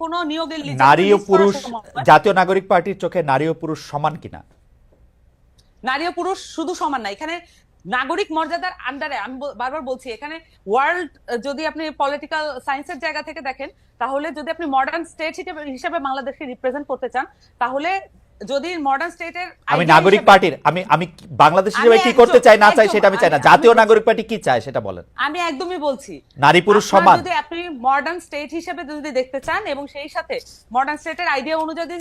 কোনো নিয়োগের নারী ও পুরুষ জাতীয় নাগরিক পার্টির চোখে নারী ও পুরুষ সমান কিনা? নারী ও পুরুষ শুধু সমান না, এখানে নাগরিক মর্যাদার আন্ডারে আমি বারবার বলছি, এখানে ওয়ার্ল্ড যদি আপনি পলিটিক্যাল সায়েন্সের জায়গা থেকে দেখেন, তাহলে যদি আপনি মডার্ন স্টেট হিসেবে বাংলাদেশকে রিপ্রেজেন্ট করতে চান, তাহলে যদি মডার্ন স্টেটের আমি নাগরিক পার্টির আমি বাংলাদেশ হিসেবে কি করতে চাই না চাই সেটা আমি চাই না, জাতীয় নাগরিক পার্টি কি চায় সেটা বলেন। আমি একদমই বলছি নারী পুরুষ সমান। যদি আপনি মডার্ন স্টেট হিসেবে যদি দেখতে চান এবং সেই সাথে মডার্ন স্টেটের আইডিয়া অনুযায়ী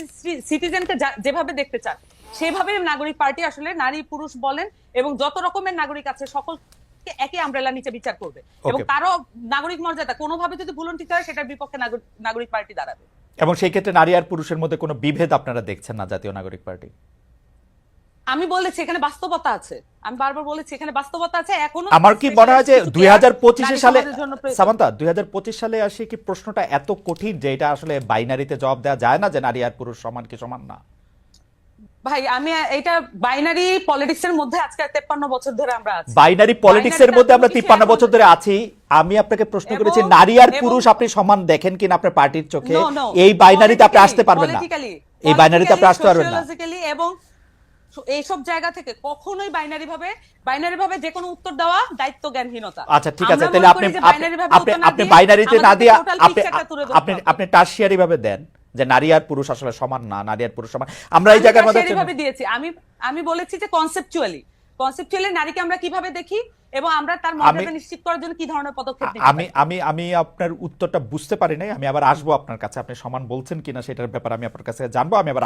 সিটিজেনকে যেভাবে দেখতে চান, সেভাবে নাগরিক পার্টি আসলে নারী পুরুষ বলেন এবং যত রকমের নাগরিক আছে সকলকে একই আমব্রেলা নিচে বিচার করবে, এবং কারো নাগরিক মর্যাদা কোনোভাবে যদি ভুলন্টিত হয় সেটার বিপক্ষে নাগরিক পার্টি দাঁড়াবে। এবং সেই ক্ষেত্রে নারী আর পুরুষের মধ্যে কোনো বিভেদ আপনারা দেখছেন না জাতীয় নাগরিক পার্টি? আমি বলেছি এখানে বাস্তবতা আছে, আমি বারবার বলেছি এখানে বাস্তবতা আছে। এখনো আমার কি মনে হয় যে 2025 সালে, সামান্তা 2025 সালে আসে কি প্রশ্নটা এত কঠিন যে এটা আসলে বাইনারিতে জবাব দেওয়া যায় না যে নারী আর পুরুষ সমান কি সমান না? ভাই আমি এটা বাইনারি পলিটিক্স এর মধ্যে আজকে 53 বছর ধরে আমরা আছি, বাইনারি পলিটিক্স এর মধ্যে আমরা 53 বছর ধরে আছি। আমি আপনাকে প্রশ্ন করেছি নারী আর পুরুষ আপনি সমান দেখেন কিনা আপনার পার্টির চোখে? এই বাইনারিতে আপনি আসতে পারবেন না, এই বাইনারিতে আপনি আসতে পারবেন না। এবং এইসব জায়গা থেকে কখনোই বাইনারি ভাবে যে কোনো উত্তর দেওয়া দায়িত্ব জ্ঞানহীনতা। আচ্ছা ঠিক আছে, তাহলে আপনি বাইনারিতে না দিয়ে আপনি টারশিয়ারি ভাবে দেন যে নারী আর পুরুষ আসলে সমান না, নারী আর পুরুষ সমান। আমরা এই জায়গার মধ্যে ভাবে দিয়েছি, আমি বলেছি যে কনসেপচুয়ালি নারীকে আমরা কিভাবে দেখি এবং আমরা তার মর্যাদা নিশ্চিত করার জন্য কি ধরনের পদক্ষেপ নিতে পারি। আমি আপনার উত্তরটা বুঝতে পারি নাই, আমি আবার আসবো আপনার কাছে। আপনি সমান বলছেন কিনা সেটার ব্যাপারে আমি আপনার কাছে জানবো, আমি আবার